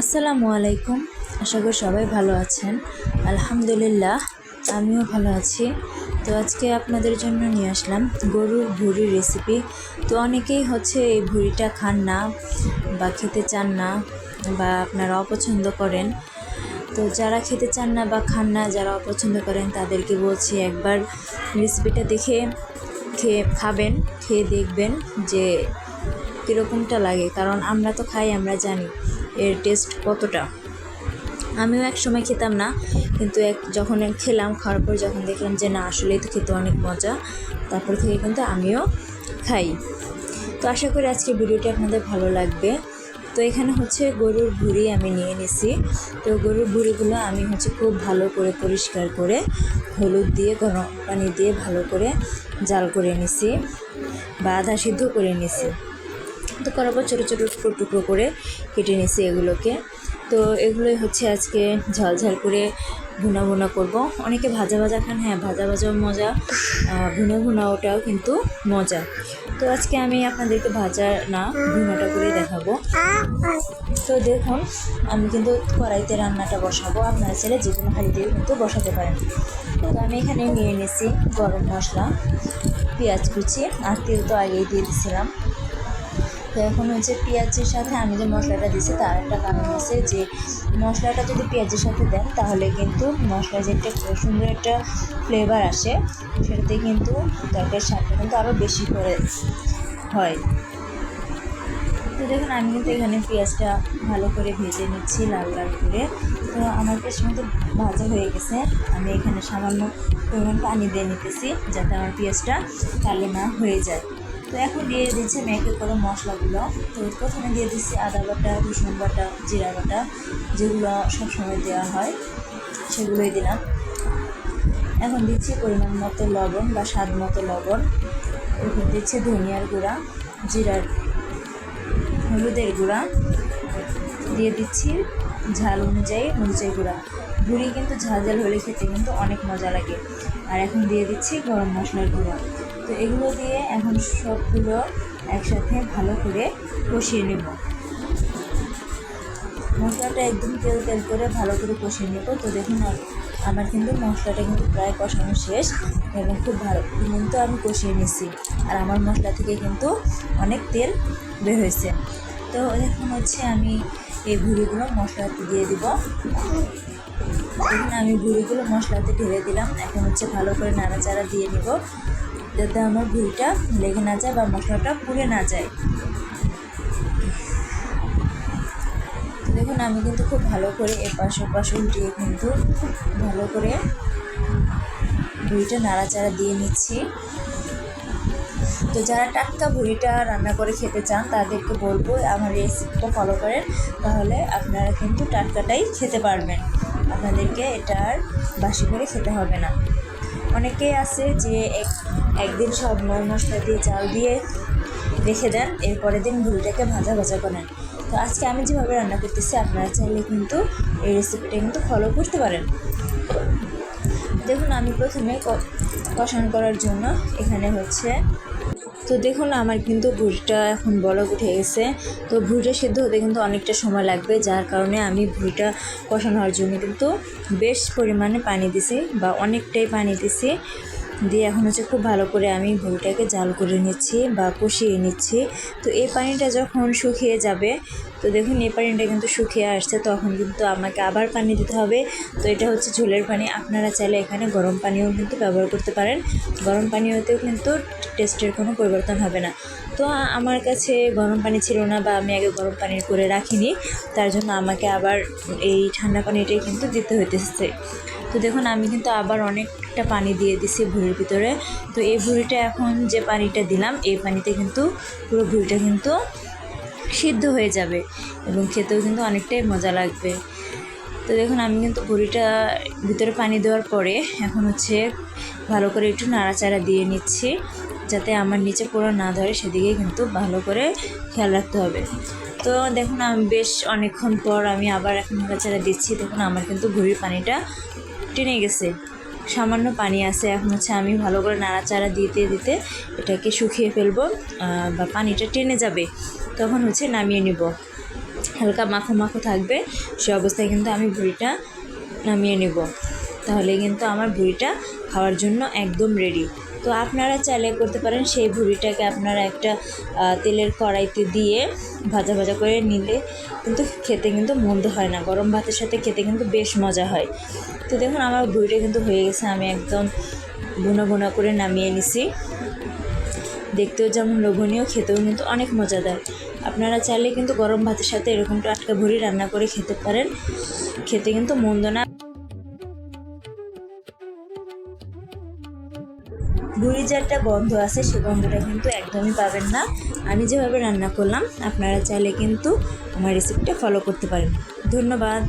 আসসালামু আলাইকুম। আশা করি সবাই ভালো আছেন। আলহামদুলিল্লাহ, আমিও ভালো আছি। তো আজকে আপনাদের জন্য নিয়ে আসলাম গরুর ভুঁড়ির রেসিপি। তো অনেকেই এই ভুঁড়িটা খান না বা খেতে চান না, বা আপনারা অপছন্দ করেন। তো যারা খেতে চান না বা খান না, যারা অপছন্দ করেন, তাদেরকে বলছি একবার রেসিপিটা দেখে খাবেন, খেয়ে দেখবেন যে কীরকমটা লাগে। কারণ আমরা তো খাই, আমরা জানি এর টেস্ট কতটা। আমিও এক সময় খেতাম না, কিন্তু যখন খেলাম, খাওয়ার পর যখন দেখলাম যে না, আসলেই তো খেতে অনেক মজা, তারপর থেকে কিন্তু আমিও খাই। তো আশা করি আজকে ভিডিওটি আপনাদের ভালো লাগবে। তো এখানে গরুর ভুঁড়ি আমি নিয়ে নিছি। তো গরুর ভুঁড়িগুলো আমি খুব ভালো করে পরিষ্কার করে হলুদ দিয়ে গরম পানি দিয়ে ভালো করে জাল করে নিছি বা আধা সিদ্ধ করে নিছি। তো করার পর ছোটো ছোটো টুকরো করে কেটে নিছি এগুলোকে। তো এগুলোই আজকে ঝাল ঝাল করে ভুনা ভুনা করব। অনেকে ভাজা ভাজা খান, হ্যাঁ ভাজা ভাজাও মজা, ভুনা ভুনা ওটাও কিন্তু মজা। তো আজকে আমি আপনাদেরকে ভাজা না, ভুনাটা করে দেখাবো। তো দেখুন, আমি কিন্তু কড়াইতে রান্নাটা বসাবো। আপনারা চাইলে যে কোনো হাঁড়িতেও কিন্তু বসাতে পারেন। তো আমি এখানে নিয়ে নিয়েছি গরম মশলা, পেঁয়াজ কুচি আর তেল তো আগেই দিয়ে দিয়েছিলাম। তো এখন পেঁয়াজের সাথে আমি যে মশলাটা দিয়েছি তার একটা কারণ আছে, যে মশলাটা যদি পেঁয়াজের সাথে দেন তাহলে কিন্তু মশলার যে একটা সুন্দর একটা ফ্লেভার আসে, সেটাতে কিন্তু তরকারির স্বাদটা কিন্তু আরও বেশি করে হয়। তো দেখুন, আমি কিন্তু এখানে পেঁয়াজটা ভালো করে ভেজে নিচ্ছি লাল লাল করে। তো আমার পেঁয়াজটা কিন্তু ভাজা হয়ে গেছে। আমি এখানে সামান্য পরিমাণ পানি দিয়ে নিতেছি, যাতে আমার পেঁয়াজটা কালো না হয়ে যায়। তো এখন দিয়ে দিচ্ছি আমি একে করে মশলাগুলো। তো প্রথমে দিয়ে দিচ্ছি আদা বাটা, রসুন বাটা, জিরা বাটা, যেগুলো সবসময় দেওয়া হয় সেগুলোই দিলাম। এখন দিচ্ছি পরিমাণ মতো লবণ বা স্বাদ মতো লবণ। এরপর দিচ্ছি ধনিয়ার গুঁড়া, জিরার, হলুদের গুঁড়া, দিয়ে দিচ্ছি ঝাল অনুযায়ী মরিচের গুঁড়া। ভুঁড়ি কিন্তু ঝাল ঝাল হলে খেতে কিন্তু অনেক মজা লাগে। আর এখন দিয়ে দিচ্ছি গরম মশলার গুঁড়া। তো এগুলো দিয়ে এখন সবগুলো একসাথে ভালো করে কষিয়ে নেব। মশলাটা একদম তেল তেল করে ভালো করে কষিয়ে নেব। তো দেখুন, আমার কিন্তু মশলাটা কিন্তু প্রায় কষানো শেষ এবং খুব ভালো কিন্তু আমি কষিয়ে নিচ্ছি। আর আমার মশলা থেকে কিন্তু অনেক তেল বের হয়েছে। তো এখন আমি এই ভুঁড়িগুলো মশলাতে দিয়ে দিব। দেখুন, আমি ভুঁড়িগুলো মশলাতে ঢেলে দিলাম। এখন ভালো করে নাড়াচাড়া দিয়ে নিব, যাতে আমার ভুঁড়িটা লেগে না যায় বা মশলাটা পুড়ে না যায়। দেখুন, আমি কিন্তু খুব ভালো করে এপাশ ওপাশ উল্টিয়ে কিন্তু ভালো করে ভুঁড়িটা নাড়াচাড়া দিয়ে নিচ্ছি। তো যারা টাটকা ভুঁড়িটা রান্না করে খেতে চান তাদেরকে বলবো আমার রেসিপিটা ফলো করেন, তাহলে আপনারা কিন্তু টাটকাটাই খেতে পারবেন। আপনাদেরকে এটা আর বাসি করে খেতে হবে না। অনেকেই আছে যে একদিন সব মশলা দিয়ে চাল দিয়ে রেখে দেন, এরপরের দিন ভুঁড়িটাকে ভাজা ভাজা করেন। তো আজকে আমি যেভাবে রান্না করতেছি, আপনারা চাইলে কিন্তু এই রেসিপিটা কিন্তু ফলো করতে পারেন। দেখুন, আমি প্রথমে কষানো করার জন্য এখানে তো দেখুন, আমার কিন্তু ভুঁড়িটা এখন বলক উঠে গেছে। তো ভুঁড়িটা সেদ্ধ হতে কিন্তু অনেকটা সময় লাগবে, যার কারণে আমি ভুঁড়িটা কষানো হওয়ার জন্য কিন্তু বেশ পরিমাণে পানি দিছি বা অনেকটাই পানি দিছি। দিয়ে এখন খুব ভালো করে আমি ভুঁড়িটাকে জাল করে নিচ্ছি বা কষিয়ে নিচ্ছি। তো এই পানিটা যখন শুকিয়ে যাবে, তো দেখুন এই পানিটা কিন্তু শুকিয়ে আসছে, তখন কিন্তু আমাকে আবার পানি দিতে হবে। তো এটা ঝোলের পানি। আপনারা চাইলে এখানে গরম পানিও কিন্তু ব্যবহার করতে পারেন। গরম পানিতেও কিন্তু টেস্টের কোনো পরিবর্তন হবে না। তো আমার কাছে গরম পানি ছিল না, বা আমি আগে গরম পানি করে রাখিনি, তার জন্য আমাকে আবার এই ঠান্ডা পানিটাই কিন্তু দিতে হইতেছে। তো দেখুন, আমি কিন্তু আবার অনেকটা পানি দিয়ে দিছি ভুঁড়ির ভিতরে। তো এই ভুঁড়িটা এখন যে পানিটা দিলাম, এই পানিতে কিন্তু পুরো ভুঁড়িটা কিন্তু সিদ্ধ হয়ে যাবে এবং খেতেও কিন্তু অনেকটাই মজা লাগবে। তো দেখুন, আমি কিন্তু ভুঁড়িটা ভিতরে পানি দেওয়ার পরে এখন ভালো করে একটু নাড়াচাড়া দিয়ে নিচ্ছি, যাতে আমার নিচে পুরো না ধরে, সেদিকে কিন্তু ভালো করে খেয়াল রাখতে হবে। তো দেখুন, আমি বেশ অনেকক্ষণ পর আমি আবার এখন নাড়াচাড়া দিচ্ছি। দেখুন, আমার কিন্তু ভুঁড়ির পানিটা টেনে গেছে, সামান্য পানি আছে। এখন আমি ভালো করে নাড়াচাড়া দিতে দিতে এটাকে শুকিয়ে ফেলবো বা পানিটা টেনে যাবে, তখন নামিয়ে নিব। হালকা মাখো মাখো থাকবে, সে অবস্থায় কিন্তু আমি ভুড়িটা নামিয়ে নেব। তাহলে কিন্তু আমার ভুড়িটা খাওয়ার জন্য একদম রেডি। তো আপনারা চাইলে করতে পারেন, সেই ভুড়িটাকে আপনারা একটা তেলের কড়াইতে দিয়ে ভাজা ভাজা করে নিলে কিন্তু খেতে কিন্তু মন্দ হয় না, গরম ভাতের সাথে খেতে কিন্তু বেশ মজা হয়। তো দেখুন আমার ভুড়িটা কিন্তু হয়ে গেছে, আমি একদম ভুনা ভুনা করে নামিয়ে নিছি। দেখতেও যেমন লোভনীয়, খেতেও কিন্তু অনেক মজাদার। আপনারা চাইলে কিন্তু গরম ভাতের সাথে এরকম টাটকা ভুড়ি রান্না করে খেতে পারেন, খেতে কিন্তু মন্দ না। ভুড়ির যে একটা গন্ধ আছে, সে গন্ধটা কিন্তু একদমই পাবেন না। আমি যেভাবে রান্না করলাম, আপনারা চাইলে কিন্তু আমার রেসিপিটা ফলো করতে পারেন। ধন্যবাদ।